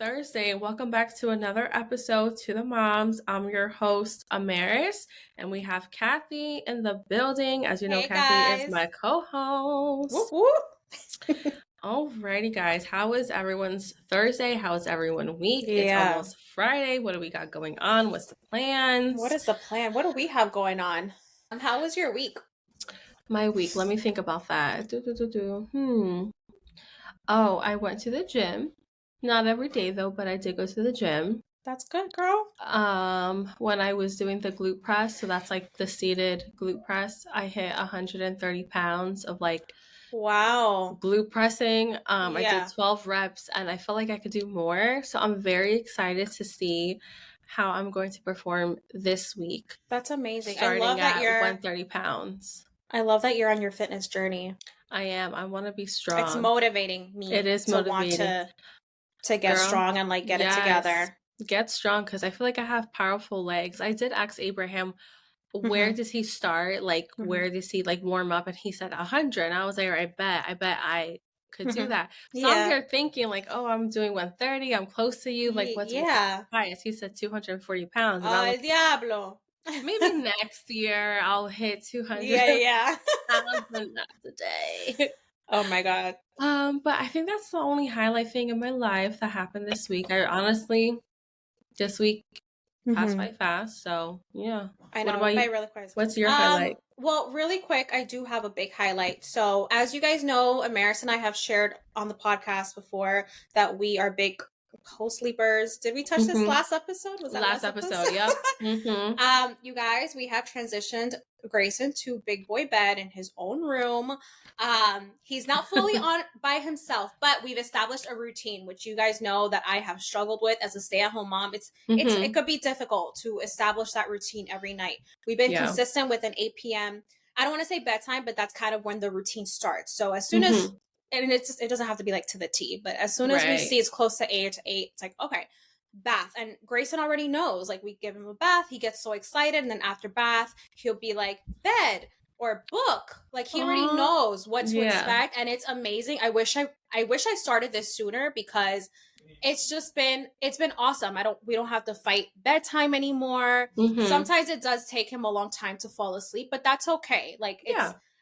Thursday, and welcome back to another episode to the Moms. I'm your host, Amaris, and we have Kathy in the building. As you know, Hey Kathy is my guys. Whoop co-host. whoop. Alrighty, guys, how is everyone's Thursday? How is everyone week? It's Yeah. almost Friday. What do we got going on? What's the plans? What is the plan? What do we have going on? How was your week? My week, let me think about that. Oh, I went to the gym. Not every day though, but I did go to the gym. That's good, girl. When I was doing the glute press, so that's like the seated glute press, I hit 130 pounds of like Wow. glute pressing. I Yeah. did 12 reps and I felt like I could do more. So I'm very excited to see how I'm going to perform this week, That's amazing. starting at 130 pounds. I love that you're on your fitness journey. I am. I want to be strong. It's motivating me. It is to motivating. Want to get Girl, strong and like get it together. Get strong because I feel like I have powerful legs. I did ask Abraham, where does he start? Like, where does he like warm up? And he said 100. And I was like, I bet I could do that. So I'm here thinking like, oh, I'm doing 130. I'm close to you. Like, what's highest? He said 240 pounds. And El diablo. Maybe next year I'll hit 200 pounds, but not today. Oh my God. But I think that's the only highlight thing in my life that happened this week. I honestly, this week passed by fast. So yeah. I know. What about you? Really quick. What's your highlight? Well, really quick, I do have a big highlight. So as you guys know, Amaris and I have shared on the podcast before that we are big co-sleepers. Did we touch this last episode? Was that last episode? Yep. You guys, we have transitioned Grayson to big boy bed in his own room. He's not fully on by himself, but we've established a routine, which you guys know that I have struggled with as a stay-at-home mom. It could be difficult to establish that routine every night. We've been consistent with an 8 p.m. I don't want to say bedtime, but that's kind of when the routine starts. So as soon as and it doesn't have to be like to the T, but as soon as we see it's close to 8 to 8, it's like, okay, bath. And Grayson already knows, like we give him a bath, he gets so excited. And then after bath, he'll be like bed or book. Like he already knows what to expect. And it's amazing. I wish I started this sooner because it's been awesome. We don't have to fight bedtime anymore. Sometimes it does take him a long time to fall asleep, but that's okay. Like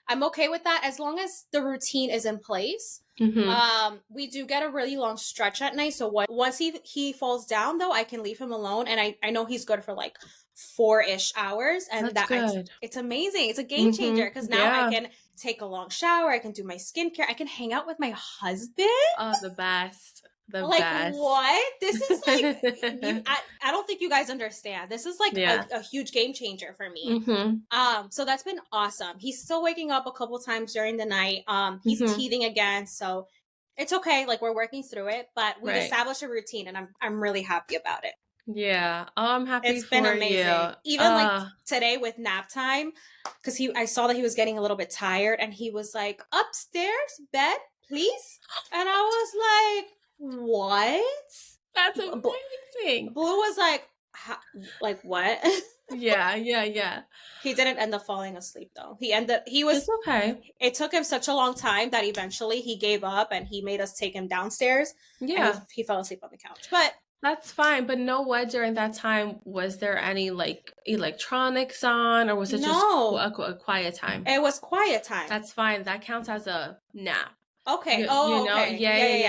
I'm okay with that as long as the routine is in place. We do get a really long stretch at night. So once he falls down though, I can leave him alone. And I know he's good for like 4-ish hours. And it's amazing. It's a game changer because now I can take a long shower. I can do my skincare. I can hang out with my husband. Oh, the best. Best. What? This is like, I don't think you guys understand. This is like a huge game changer for me. So that's been awesome. He's still waking up a couple times during the night. He's teething again. So it's okay. Like we're working through it, but we've established a routine and I'm really happy about it. Yeah. Oh, I'm happy it's been amazing. You. Even like today with nap time, because I saw that he was getting a little bit tired and he was like, upstairs, bed, please. And I was like, what? That's amazing. Blue was like what? Yeah. He didn't end up falling asleep though. It's okay. It took him such a long time that eventually he gave up and he made us take him downstairs. Yeah. And he fell asleep on the couch. But that's fine. But know what? During that time, was there any like electronics on or was it just a quiet time? It was quiet time. That's fine. That counts as a nap. Okay. Okay.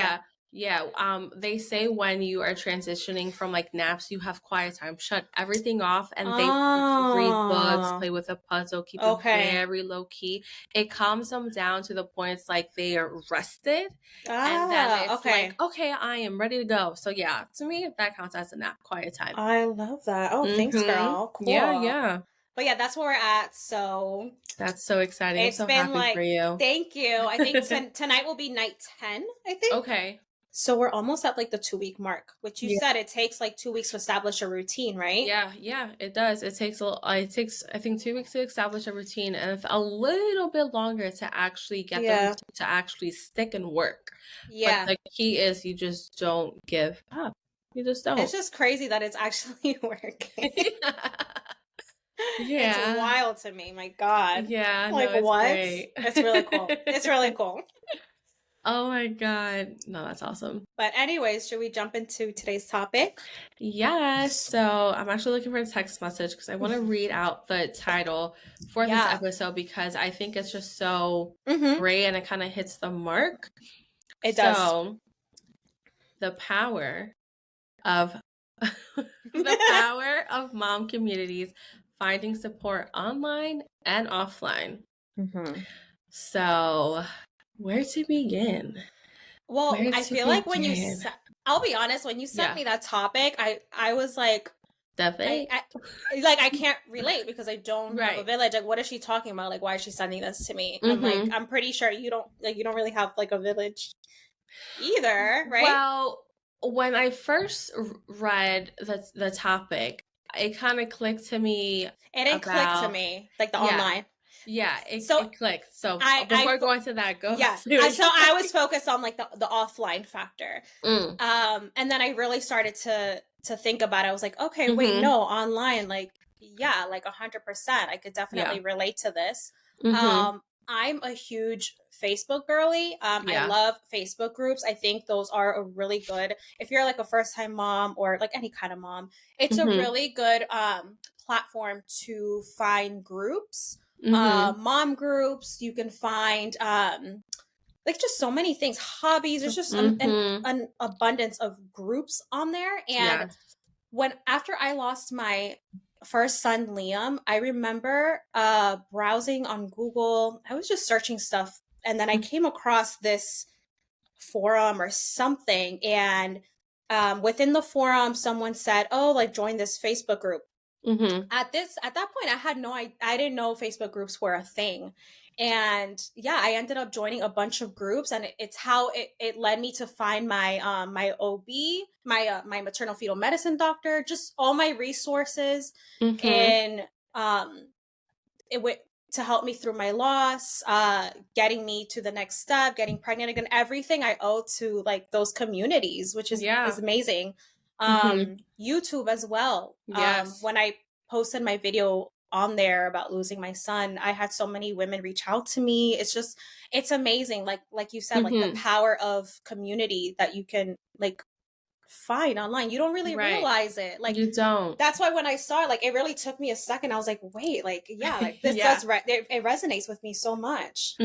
Yeah. They say when you are transitioning from like naps, you have quiet time. Shut everything off and they read books, play with a puzzle, keep it very low key. It calms them down to the point it's like they are rested. And then it's like, okay, I am ready to go. So yeah, to me, that counts as a nap, quiet time. I love that. Oh, thanks, girl. Cool. Yeah. But yeah, that's where we're at. So that's so exciting. I'm so happy for you. Thank you. I think tonight will be night 10, I think. Okay. So we're almost at like the 2-week mark, which you said it takes like 2 weeks to establish a routine, right? Yeah, it does. It takes I think 2 weeks to establish a routine and a little bit longer to actually get them to actually stick and work. Yeah. But the key is you just don't give up. You just don't. It's just crazy that it's actually working. It's wild to me. My God. Yeah. Like what? Great. It's really cool. It's really cool. Oh my God. No, that's awesome. But anyways, should we jump into today's topic? Yes. So I'm actually looking for a text message because I want to read out the title for this episode because I think it's just so great and it kind of hits the mark. It does. The power of the power of mom communities finding support online and offline. So, where to begin? Well, I feel like when you, I'll be honest, when you sent me that topic, I was like, definitely, I can't relate because I don't have a village. Like, what is she talking about? Like, why is she sending this to me? And like, I'm pretty sure you don't really have like a village either, right? Well, when I first read the topic, it kind of clicked to me. It didn't click to me, like the online. Yeah, it clicked. So before going to that, go. Yeah, so I was focused on like the offline factor. And then I really started to think about it. I was like, okay, wait, no, online, like, yeah, like 100%. I could definitely relate to this. I'm a huge Facebook girly. I love Facebook groups. I think those are a really good, if you're like a first time mom or like any kind of mom, it's a really good platform to find groups. Mom groups, you can find like just so many things, hobbies. There's just an abundance of groups on there. And after I lost my first son, Liam, I remember browsing on Google. I was just searching stuff, and then I came across this forum or something, and within the forum someone said, oh, like, join this Facebook group. At that point, I didn't know Facebook groups were a thing. And yeah, I ended up joining a bunch of groups, and it's how it led me to find my my OB, my maternal fetal medicine doctor, just all my resources, and to help me through my loss, getting me to the next step, getting pregnant again, everything I owe to like those communities, which is amazing. YouTube as well. When I posted my video on there about losing my son, I had so many women reach out to me. It's amazing. Like you said, like the power of community that you can like find online. You don't really realize it. Like, you don't. That's why when I saw it, like, it really took me a second. I was like, wait, like, yeah, like this does it resonates with me so much.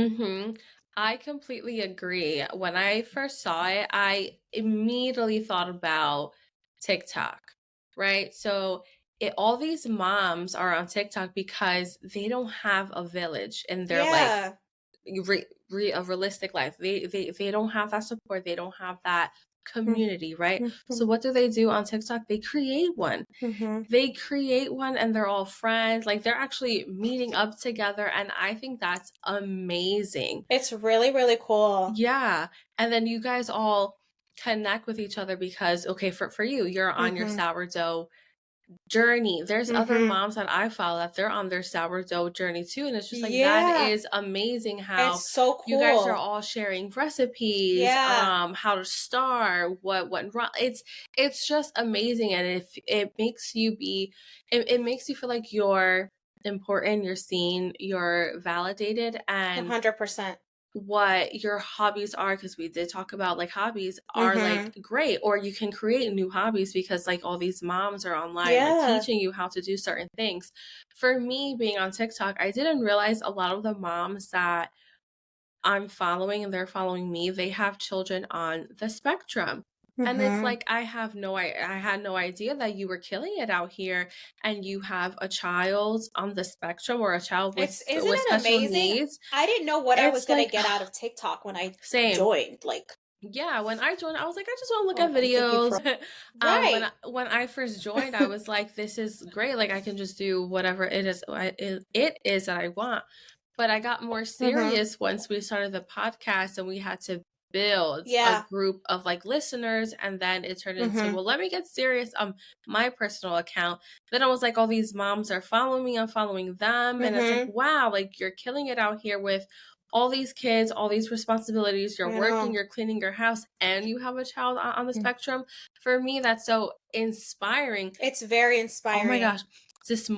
I completely agree. When I first saw it, I immediately thought about TikTok, right? So all these moms are on TikTok because they don't have a village in their like a realistic life. They don't have that support. They don't have that community, right? So what do they do on TikTok? They create one. They create one and they're all friends. Like, they're actually meeting up together, and I think that's amazing. It's really, really cool. Yeah. And then you guys all connect with each other because, okay, for you, you're on your sourdough journey. There's other moms that I follow that they're on their sourdough journey too, and it's just like that is amazing how it's so cool. You guys are all sharing recipes, how to start, what went wrong. It's just amazing, and it makes you it makes you feel like you're important, you're seen, you're validated, and 100%. what your hobbies are, because we did talk about like hobbies are like great, or you can create new hobbies because like all these moms are online like, teaching you how to do certain things. For me, being on TikTok, I didn't realize a lot of the moms that I'm following and they're following me, they have children on the spectrum. And it's like, I had no idea that you were killing it out here, and you have a child on the spectrum or a child with special needs. I didn't know what I was going to get out of TikTok when I joined. Like, yeah, when I joined, I was like, I just want to look at videos. When I first joined, I was like, this is great. Like, I can just do whatever it is that I want. But I got more serious once we started the podcast, and we had to build a group of like listeners, and then it turned into, well, let me get serious on my personal account. Then I was like, all these moms are following me, I'm following them, and it's like, wow, like, you're killing it out here with all these kids, all these responsibilities, you're working, you're cleaning your house, and you have a child on the spectrum. For me, that's so inspiring. It's very inspiring. Oh my gosh, this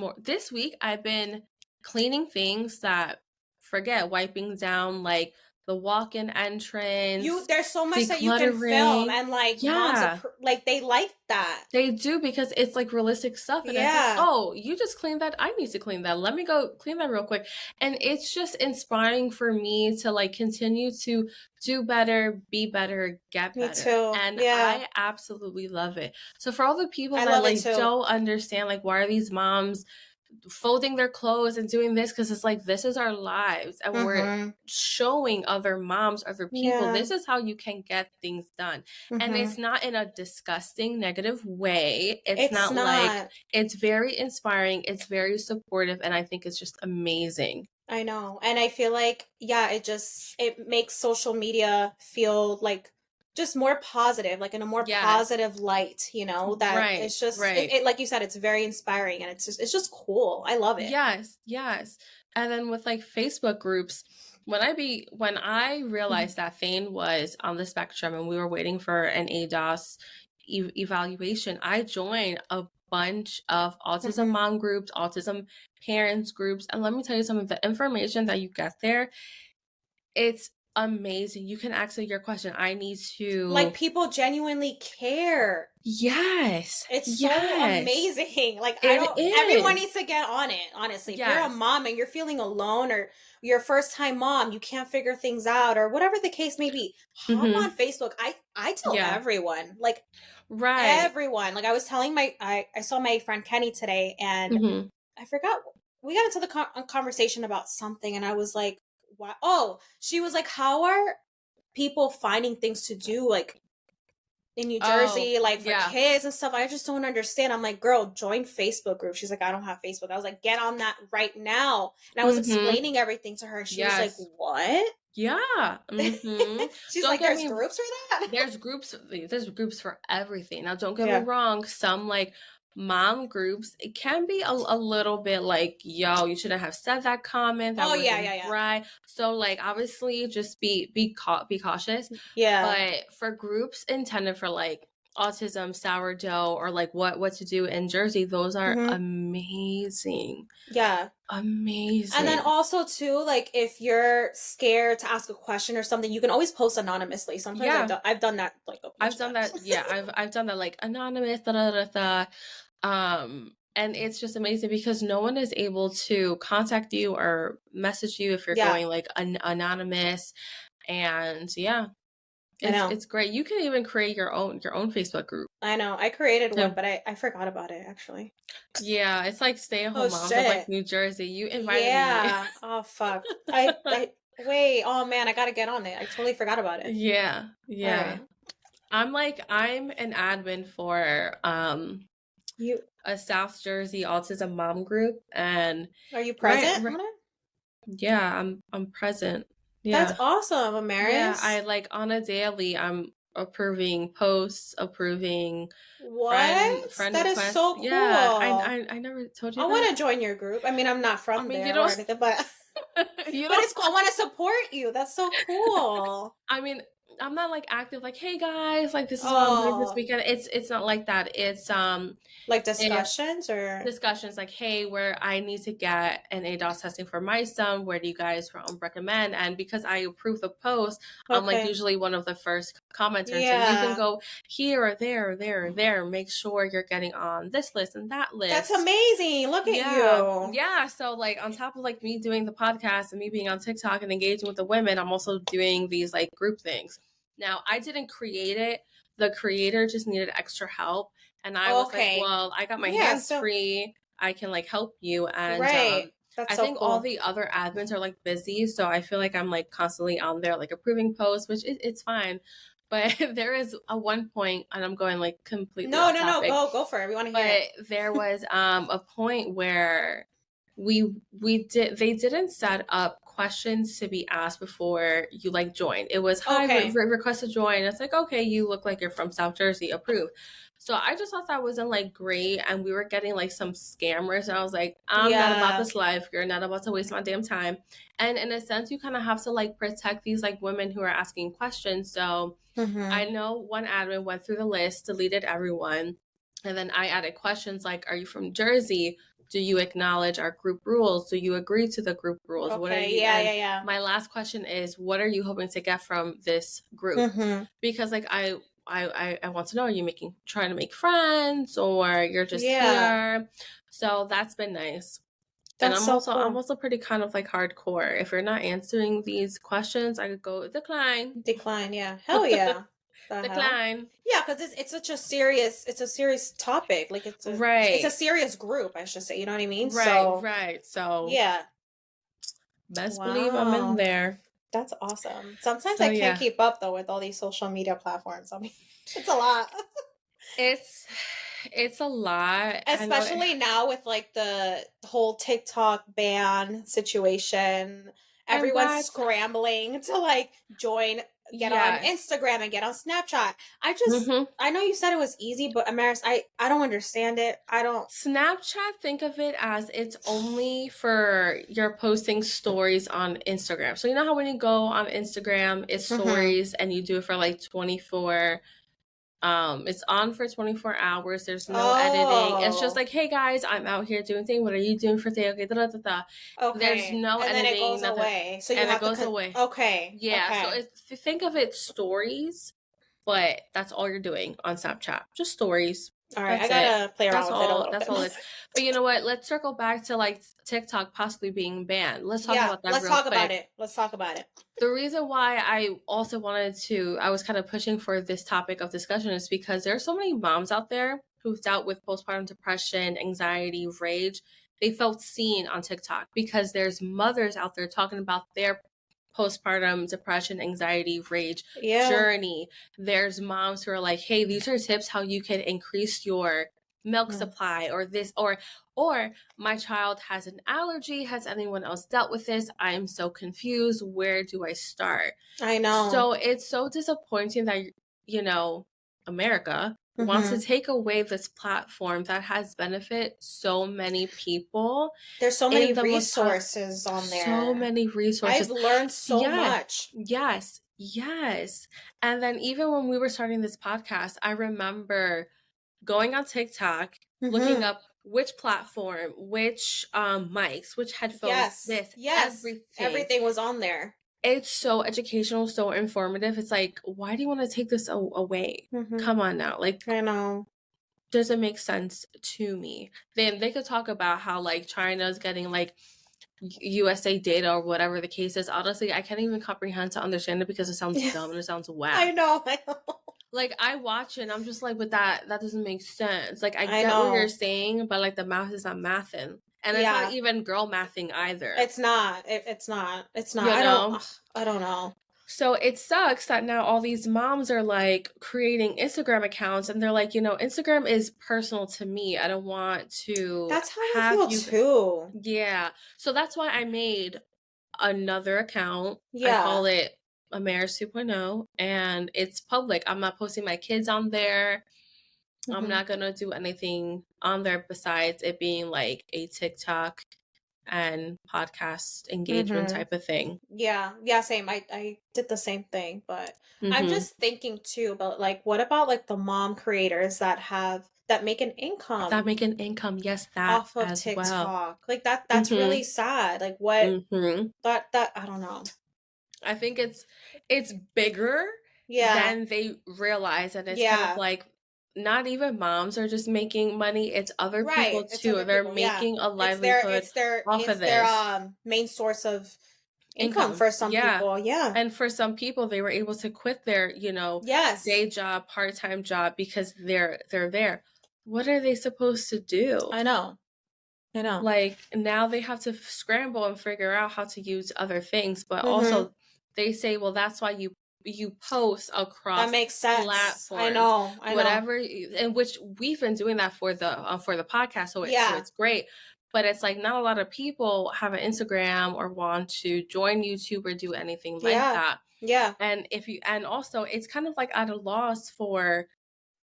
week I've been cleaning things that, forget wiping down like the walk-in entrance, there's so much that you can film, and like moms yeah, like they like that. they do, because it's like realistic stuff, and it's like, oh, you just cleaned that, I need to clean that, let me go clean that real quick. And it's just inspiring for me to like continue to do better, be better, get better. Me too. And yeah, I absolutely love it. So for all the people I that love it like too. don't understand, like, why are these moms folding their clothes and doing this, because it's like, this is our lives, and we're showing other moms, other people, this is how you can get things done. And it's not in a disgusting negative way. It's not like, it's very inspiring, it's very supportive, and I think it's just amazing. I know. And I feel like, yeah, it makes social media feel like just more positive, like in a more positive light, you know, that it's just, it, like you said, it's very inspiring, and it's just cool. I love it. Yes. And then with like Facebook groups, when I realized that Thane was on the spectrum and we were waiting for an ADOS evaluation, I joined a bunch of autism mom groups, autism parents groups, and let me tell you something, the information that you get there, it's amazing. You can ask your question. I need to, like, people genuinely care. Yes. It's so amazing. Like, everyone needs to get on it, honestly. If you're a mom and you're feeling alone, or you're a first-time mom, you can't figure things out, or whatever the case may be, hop on Facebook. I tell everyone, like, everyone. Like, I was telling I saw my friend Kenny today, and I forgot, we got into the conversation about something, and I was like, wow. Oh, she was like, how are people finding things to do, like, in New Jersey, like, for kids and stuff? I just don't understand. I'm like, girl, join Facebook group. She's like, I don't have Facebook. I was like, get on that right now. And I was explaining everything to her, and she was like, what? Yeah. She's like, there's groups for that? There's groups for everything. Now, don't get me wrong, some like mom groups, it can be a little bit like, yo, you shouldn't have said that comment, that wasn't right. So like, obviously, just be cautious. But for groups intended for like autism, sourdough, or like what to do in Jersey, those are amazing. Amazing. And then also too, like, if you're scared to ask a question or something, you can always post anonymously. Sometimes I've done that, like, I've done that. I've done that, like, anonymous, and it's just amazing because no one is able to contact you or message you if you're going like anonymous. And it's great. You can even create your own Facebook group. I know. I created one, but I forgot about it, actually. Yeah, it's like Stay-at-Home Moms of like New Jersey. You invited me. Oh, fuck. Wait. Oh, man, I gotta get on it. I totally forgot about it. Yeah. Right. I'm an admin for a South Jersey autism mom group, and are you present? Yeah, I'm present. Yeah. That's awesome, Amaris. Yeah, I like on a daily, I'm approving posts, approving friend that requests. Is so cool. Yeah, I never told you. I want to join your group. I mean, I'm not from there or anything, but it's cool. I want to support you. That's so cool. I mean, I'm not like active, like, hey guys, like, this is what I'm doing this weekend. It's not like that. It's like discussions or discussions, like, hey, where I need to get an ADOS testing for my son, where do you guys recommend? And because I approve the post, I'm like usually one of the first commenters. So you can go here or there or there or there. Make sure you're getting on this list and that list. That's amazing. Look at you. Yeah. So like, on top of like me doing the podcast and me being on TikTok and engaging with the women, I'm also doing these like group things. Now, I didn't create it. The creator just needed extra help. And I was like, well, I got my hands free. I can like help you. And I think cool. All the other admins are like busy. So I feel like I'm like constantly on there, like approving posts, which it's fine. But there is a one point, and I'm going like completely off topic. Go for it. We want to hear it. But there was a point where they didn't set up questions to be asked before you like join. It was request to join. It's like, okay, you look like you're from South Jersey, approve. So I just thought that wasn't like great, and we were getting like some scammers, and I was like, I'm not about this life. You're not about to waste my damn time. And in a sense, you kind of have to like protect these like women who are asking questions. So I know one admin went through the list, deleted everyone, and then I added questions like, are you from Jersey? Do you acknowledge our group rules? Do you agree to the group rules? Okay, What are you? yeah. My last question is, what are you hoping to get from this group? Because like I want to know, are you trying to make friends, or you're just here? So that's been nice. And I'm also pretty kind of like hardcore. If you're not answering these questions, I could go decline. Decline, yeah. Hell yeah. Decline. Hell? Yeah, because it's such a serious topic. Like it's a serious group, I should say. You know what I mean? Right. So yeah. Best believe I'm in there. That's awesome. Sometimes I can't keep up though with all these social media platforms. I mean, it's a lot. It's a lot. Especially now with like the whole TikTok ban situation. Everyone's scrambling to like get on Instagram and get on Snapchat. I know you said it was easy, but Amaris, I don't understand it. Snapchat, think of it as it's only for you're posting stories on Instagram. So you know how when you go on Instagram, it's stories and you do it for like 24 it's on for 24 hours. There's no editing. It's just like, hey guys, I'm out here doing things. What are you doing for today? Okay, Okay. There's no editing. Then it goes away. So it goes away. Okay. Yeah. Okay. So think of it stories, but that's all you're doing on Snapchat. Just stories. All right, I gotta play around with it a little bit. That's all it is. But you know what? Let's circle back to like TikTok possibly being banned. Let's talk about that. Let's talk about it. The reason why I also I was kind of pushing for this topic of discussion is because there are so many moms out there who've dealt with postpartum depression, anxiety, rage. They felt seen on TikTok because there's mothers out there talking about their postpartum depression, anxiety, rage journey. There's moms who are like, hey, these are tips how you can increase your milk supply, or this, or my child has an allergy. Has anyone else dealt with this? I am so confused. Where do I start? I know. So it's so disappointing that, America wants to take away this platform that has benefit so many people. There's so many resources on there. So many resources. I've learned so much. Yes. And then even when we were starting this podcast, I remember going on TikTok, looking up which platform, which mics, which headphones, everything was on there. It's so educational, so informative. It's like, why do you want to take this away? Come on now. Like, I know. Doesn't make sense to me. Then they could talk about how like China's getting like USA data or whatever the case is. Honestly, I can't even comprehend to understand it because it sounds dumb and it sounds whack. I know. Like I watch it and I'm just like, but that doesn't make sense. Like I get what you're saying, but like the math is not mathing. And it's not even girl mathing either. It's not. It's not. I don't know. So it sucks that now all these moms are like creating Instagram accounts and they're like, Instagram is personal to me. I don't want to. That's how I feel too. Yeah. So that's why I made another account. Yeah. I call it Amaris 2.0 and it's public. I'm not posting my kids on there. I'm not going to do anything on there besides it being like a TikTok and podcast engagement type of thing. Yeah, same. I did the same thing, but I'm just thinking too about like, what about like the mom creators that make an income? Yes, that off of as TikTok. Well. Like that's really sad. Like what that I don't know. I think it's bigger than they realize, and it's kind of like not even moms are just making money, it's other people too. They're making a livelihood off of this. Their main source of income for some people. Yeah. And for some people they were able to quit their, day job, part-time job because they're there. What are they supposed to do? I know. Like now they have to scramble and figure out how to use other things, but also they say, well, that's why you post across that makes sense. Platforms, I know. Whatever, in which we've been doing that for the podcast, so it's great. But it's like not a lot of people have an Instagram or want to join YouTube or do anything like that. Yeah. And also it's kind of like at a loss for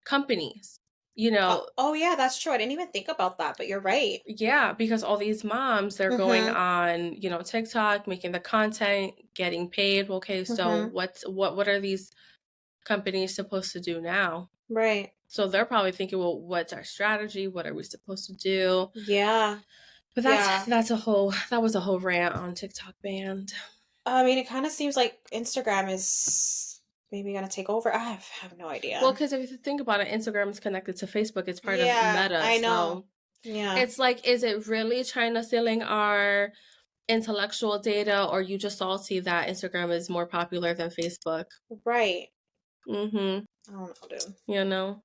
companies. Oh yeah, that's true. I didn't even think about that, but you're right. Yeah, because all these moms, they're going on, TikTok, making the content, getting paid. Okay, so what are these companies supposed to do now? Right. So they're probably thinking, well, what's our strategy? What are we supposed to do? Yeah. But that was a whole rant on TikTok banned. I mean, it kind of seems like Instagram is maybe going to take over. I have no idea. Well, because if you think about it, Instagram is connected to Facebook. It's part of Meta. I know. So it's like, is it really China stealing our intellectual data, or you just salty that Instagram is more popular than Facebook? Right. Mm-hmm. I don't know, dude. You know?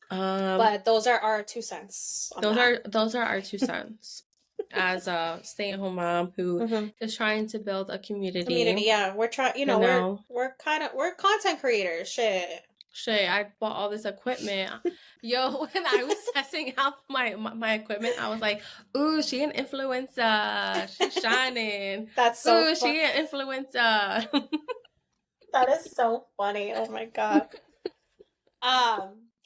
But those are our 2 cents. Those are our 2 cents. As a stay-at-home mom who is trying to build a community. Yeah. We're trying, we're content creators. Shit, I bought all this equipment. Yo, when I was testing out my equipment, I was like, ooh, she an influencer. She's shining. That's so Ooh, she an influencer. That is so funny. Oh my God.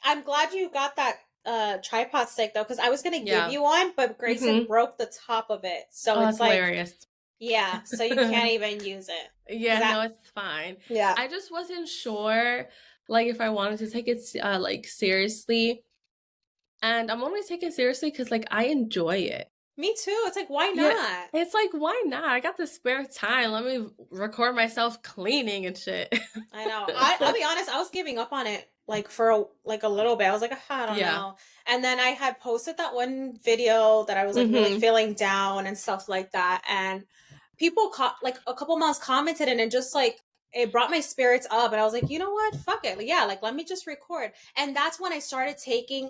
I'm glad you got that tripod stick though, because I was gonna give you one, but Grayson broke the top of it. So it's like hilarious. Yeah, so you can't even use it. Yeah, no, it's fine. Yeah. I just wasn't sure, like, if I wanted to take it, like, seriously. And I'm only taking it seriously because, like, I enjoy it. Me too. It's like, why not? Yeah, it's like, why not? I got the spare time. Let me record myself cleaning and shit. I know. I'll be honest, I was giving up on it, like, for a little bit. I was like, I don't know. And then I had posted that one video that I was, like, really feeling down and stuff like that. And people, like, a couple months commented, and it just, like, it brought my spirits up. And I was like, you know what? Fuck it. Yeah, like, let me just record. And that's when I started taking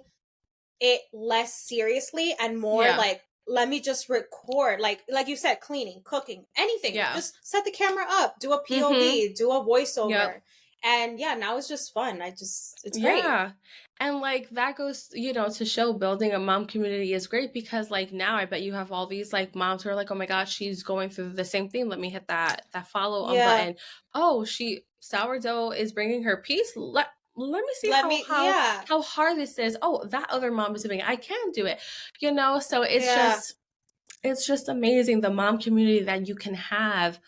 it less seriously and more like, let me just record, like you said, cleaning, cooking, anything. Just set the camera up, do a POV, do a voiceover. And now it's just fun. It's great. Yeah. And, like, that goes, to show building a mom community is great, because, like, now I bet you have all these, like, moms who are like, oh my gosh, she's going through the same thing. Let me hit that follow on button. Oh, sourdough is bringing her peace. Let me see how hard this is. Oh, that other mom is doing it. I can do it. So it's just amazing, the mom community that you can have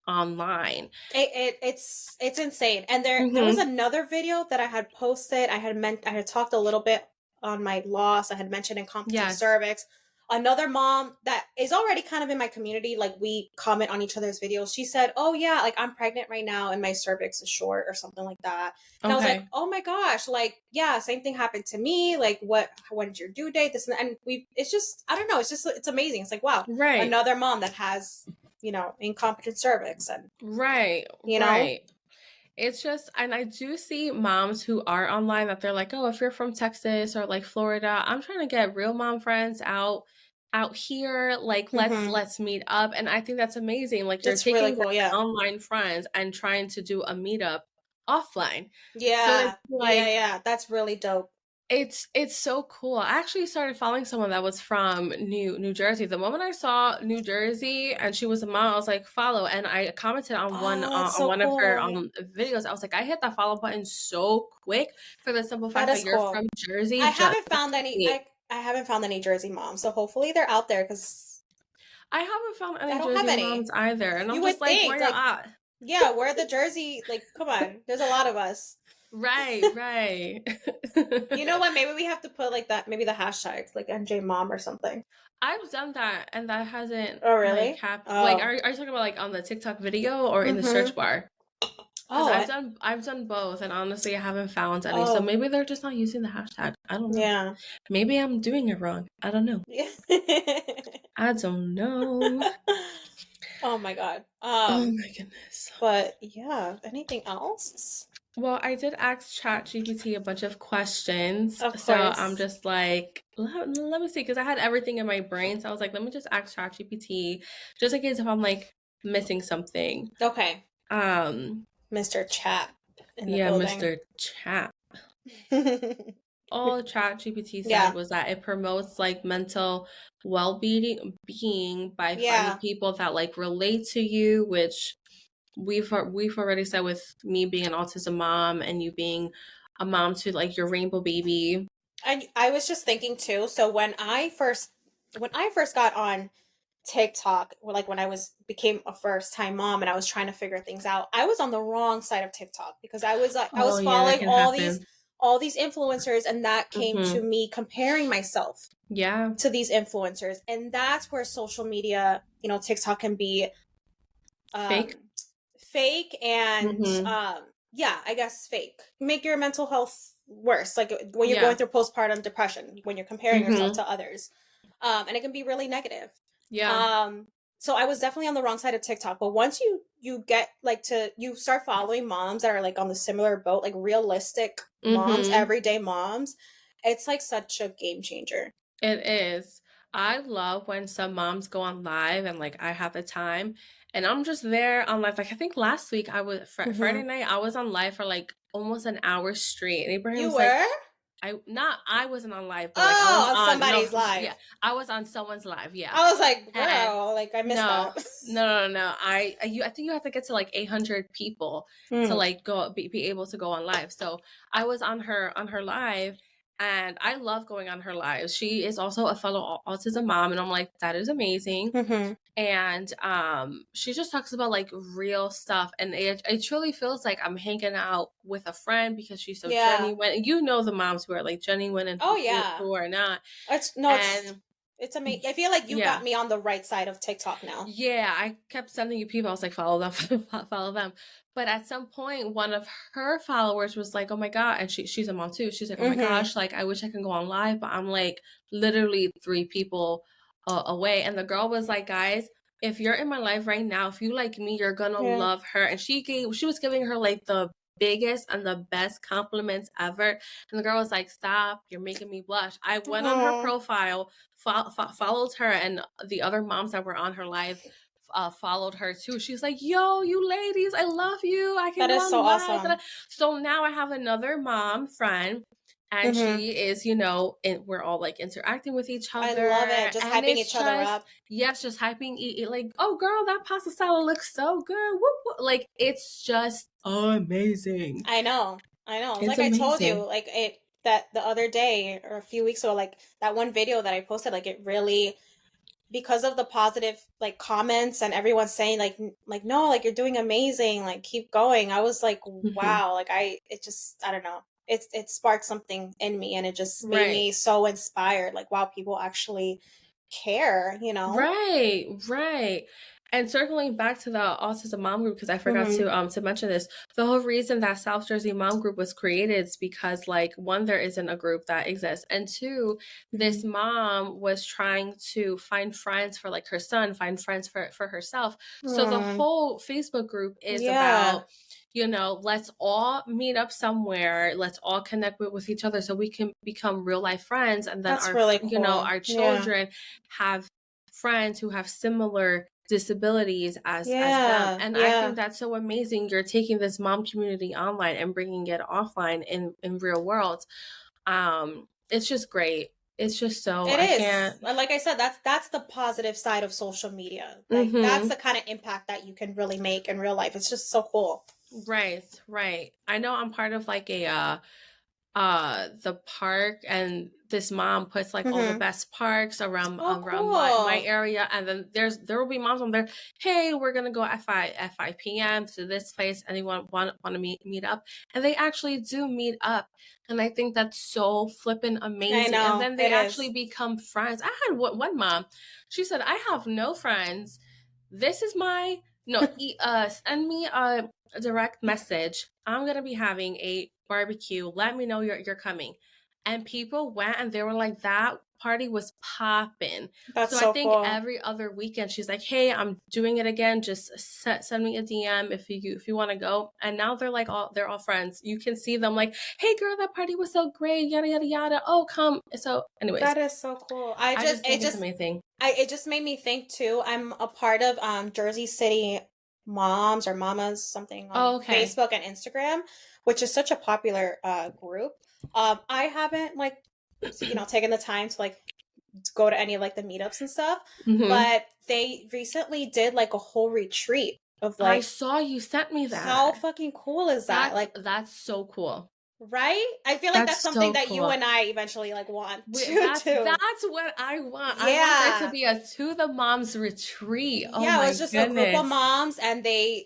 online. It's insane. And there was another video that I had posted. I had talked a little bit on my loss. I had mentioned incompetent cervix. Another mom that is already kind of in my community, like, we comment on each other's videos. She said, oh yeah, like, I'm pregnant right now and my cervix is short or something like that. And I was like, oh my gosh, like, yeah, same thing happened to me. Like, when's your due date? This and it's just, I don't know. It's amazing. It's like, wow, another mom that has, incompetent cervix and right. It's just, and I do see moms who are online that they're like, oh, if you're from Texas or, like, Florida, I'm trying to get real mom friends out here, like, let's meet up. And I think that's amazing. Like, you're taking really cool, online friends and trying to do a meetup offline. So like, that's really dope. It's so cool. I actually started following someone that was from New Jersey. The moment I saw New Jersey and she was a mom, I was like, follow. And I commented on one of her videos. I was like, I hit that follow button so quick for the simple fact that you're from Jersey. I haven't found any Jersey moms, so hopefully they're out there, because I haven't found any Jersey moms either. And I'm just like, where you're at? Yeah, we're the Jersey, like, come on. There's a lot of us. Right. You know what? Maybe we have to put, like, that, maybe the hashtags, like, NJ Mom or something. I've done that, and that hasn't. Oh, really? Like, happened. Like, are you talking about, like, on the TikTok video or in the search bar? Oh, I've done both, and honestly, I haven't found any. So maybe they're just not using the hashtag. I don't know. Yeah. Maybe I'm doing it wrong. I don't know. I don't know. Oh my God. Oh my goodness. But yeah, anything else? Well, I did ask ChatGPT a bunch of questions. Of course. So I'm just like, let me see, because I had everything in my brain. So I was like, let me just ask ChatGPT, just in case if I'm, like, missing something. Okay. Mr. Chat in the building. Mr. Chat. All ChatGPT said was that it promotes, like, mental well-being by finding people that, like, relate to you, which we've already said with me being an autism mom and you being a mom to, like, your rainbow baby. And I was just thinking too, so when I first got on TikTok, like, when I became a first-time mom and I was trying to figure things out, I was on the wrong side of TikTok, because I was following all these influencers, and that came to me comparing myself to these influencers. And that's where social media, you know, TikTok can be fake and yeah, I guess fake. Make your mental health worse. Like when you're going through postpartum depression, when you're comparing yourself to others. And it can be really negative. So I was definitely on the wrong side of TikTok, but once you get like you start following moms that are like on the similar boat, like realistic moms, everyday moms, it's like such a game changer. It is. I love when some moms go on live and like I have the time and I'm just there on live. Like I think last week I was Friday night I was on live for like almost an hour straight. And Abraham was like, I wasn't on live, but like I was on somebody's live. Yeah, I was on someone's live. Yeah, I was like, girl, like I missed that. No. I think you have to get to like 800 people to like be able to go on live. So I was on her live. And I love going on her lives. She is also a fellow autism mom. And I'm like, that is amazing. And she just talks about like real stuff. And it truly feels like I'm hanging out with a friend because she's so genuine. And you know the moms who are like genuine and who are not. It's amazing. I feel like you got me on the right side of TikTok now. Yeah, I kept sending you people. I was like, follow them, follow them. But at some point, one of her followers was like, oh my God. And she's a mom too. She's like, oh my gosh, like I wish I could go on live. But I'm like literally 3 people away. And the girl was like, guys, if you're in my life right now, if you like me, you're going to love her. And she was giving her like the biggest and the best compliments ever. And the girl was like, stop, you're making me blush. I went on her profile, followed her, and the other moms that were on her live followed her too. She's like, yo, you ladies, I love you. I can. That is so awesome. So now I have another mom friend. And she is, you know, and we're all like interacting with each other. I love it. Just hyping each other up. Yes, just hyping. Like, oh, girl, that pasta salad looks so good. Whoop, whoop. Like, it's just amazing. I know. It's like amazing. I told you, like that the other day or a few weeks ago, like that one video that I posted, like it really, because of the positive like comments and everyone saying like no, like you're doing amazing, like keep going. I was like, wow, like I don't know. It sparked something in me and it just made me so inspired. Like, wow, people actually care, you know? Right. And circling back to the Autism Mom Group, because I forgot to mention this, the whole reason that South Jersey Mom Group was created is because, like, 1, there isn't a group that exists, and 2, this mom was trying to find friends for, like, her son, find friends for herself. So the whole Facebook group is about, you know, let's all meet up somewhere. Let's all connect with each other so we can become real life friends. And then you know, our children have friends who have similar disabilities as them. And I think that's so amazing. You're taking this mom community online and bringing it offline in real world. It's just great. It's just so like I said, that's the positive side of social media. Like that's the kind of impact that you can really make in real life. It's just so cool. Right. I know I'm part of like a the park, and this mom puts like all the best parks around my area, and then there will be moms on there, hey, we're gonna go at 5 p.m. to this place, anyone want to meet up, and they actually do meet up, and I think that's so flippin' amazing. And then they actually become friends. I had one mom, she said, I have no friends, this is my send me a direct message, I'm gonna be having a barbecue, let me know you're coming. And people went and they were like, that party was popping. So I think cool. Every other weekend she's like, hey, I'm doing it again, just send me a DM if you want to go. And now they're all friends. You can see them like, hey girl, that party was so great, yada yada yada, oh come. So anyways, that is so cool. It's amazing. It just made me think too, I'm a part of Jersey City Moms or Mamas something on Facebook and Instagram, which is such a popular group. I haven't taken the time to go to any of the meetups and stuff, but they recently did a whole retreat of I saw you sent me that. How fucking cool is that? That's so cool. Right? I feel like that's something that you and I eventually like want to do. That's what I want. Yeah. I want there to be a To the Moms retreat. Oh my goodness. Yeah, it was just a group of moms, and they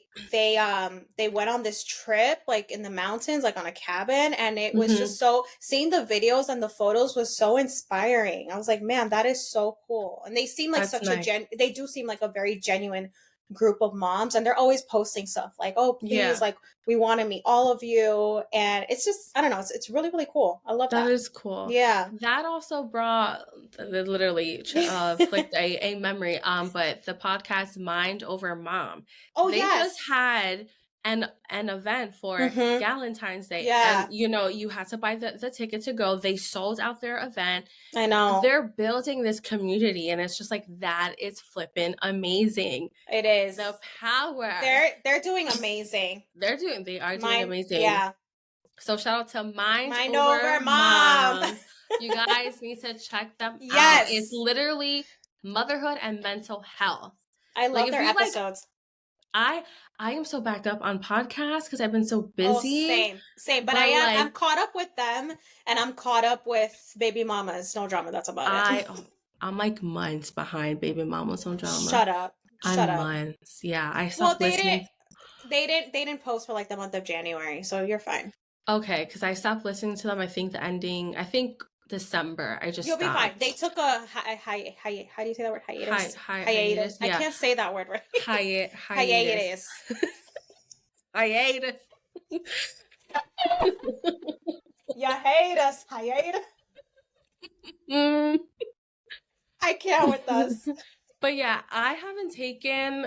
went on this trip like in the mountains, like on a cabin, and it was just so, seeing the videos and the photos was so inspiring. I was like, man, that is so cool. And they seem like they do seem like a very genuine group of moms, and they're always posting stuff like, oh, please, like, we want to meet all of you. And it's just, I don't know, it's really, really cool. I love that. That is cool. Yeah. That also brought, literally flicked a memory, but the podcast Mind Over Mom. Oh, they just had an event for Valentine's Day. Yeah. And, you had to buy the ticket to go. They sold out their event. I know. They're building this community, and it's just like, that is flipping amazing. It is. The power. They're doing amazing. They are doing amazing. Yeah. So shout out to Mind Over Mom. You guys need to check them out. It's literally motherhood and mental health. I love their episodes. I am so backed up on podcasts because I've been so busy. Oh, same. But I'm caught up with them, and I'm caught up with Baby Mama's No Drama. That's about it. I'm like months behind Baby Mama's No Drama. Shut up. Months. Yeah, I stopped listening. They didn't post for like the month of January, so you're fine. Okay, because I stopped listening to them. I think December. You'll stopped. Be fine. They took a how do you say that word? Hiatus. Hiatus. I can't say that word right. Hiatus. Hiatus. You hate us. Hiatus. I can't with us. But yeah, I haven't taken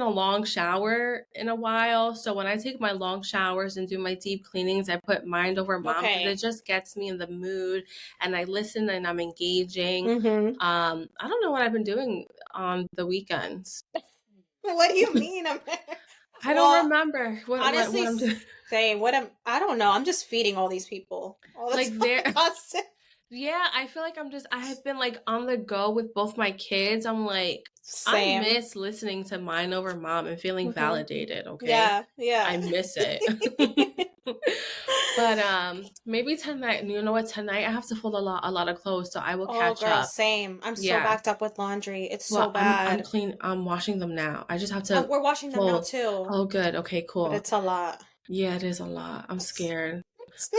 a long shower in a while. So when I take my long showers and do my deep cleanings, I put Mind Over Mom, because it just gets me in the mood, and I listen and I'm engaging. I don't know what I've been doing on the weekends. What do you mean? I don't remember. Honestly, what I'm doing. I don't know. I'm just feeding all these people. Yeah, I feel like I have been like on the go with both my kids. I'm like, I miss listening to Mind Over Mom and feeling validated. Okay. Yeah. I miss it. But maybe tonight, you know what? Tonight I have to fold a lot of clothes, so I will catch up. Same. I'm so backed up with laundry. It's so bad. I'm washing them now. I just have to. We're washing them now too. Oh, good. Okay, cool. But it's a lot. Yeah, it is a lot. I'm scared.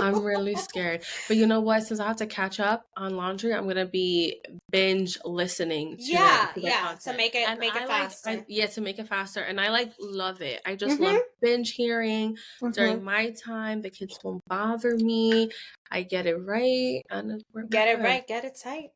I'm really scared. But you know what? Since I have to catch up on laundry, I'm going to be binge listening to to make it faster. To make it faster. And I love it. I just love binge hearing during my time. The kids won't bother me. I get it right. And get it right. Get it tight.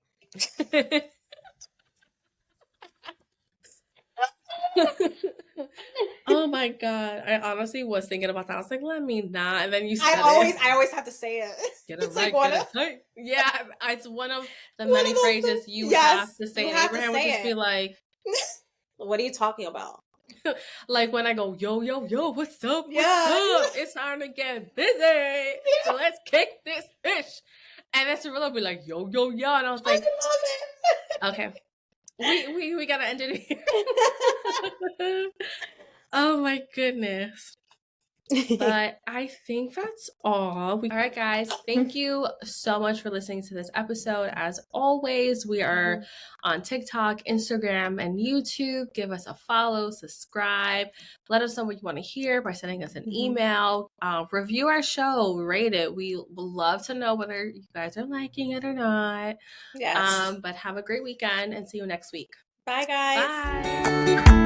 Oh my God. I honestly was thinking about that. I was like, let me not. And then you said I always have to say it. Get it right, get it tight. Yeah, it's one of the many phrases you have to say. Abraham would just be like, what are you talking about? Like when I go, yo, what's up? It's time to get busy. So let's kick this fish. And that's really be like, yo. And I was like, I love it. Okay. We gotta end it here. Oh my goodness. But I think that's all. All right, guys. Thank you so much for listening to this episode. As always, we are on TikTok, Instagram, and YouTube. Give us a follow, subscribe. Let us know what you want to hear by sending us an email. Review our show, rate it. We would love to know whether you guys are liking it or not. Yes. But have a great weekend and see you next week. Bye, guys. Bye.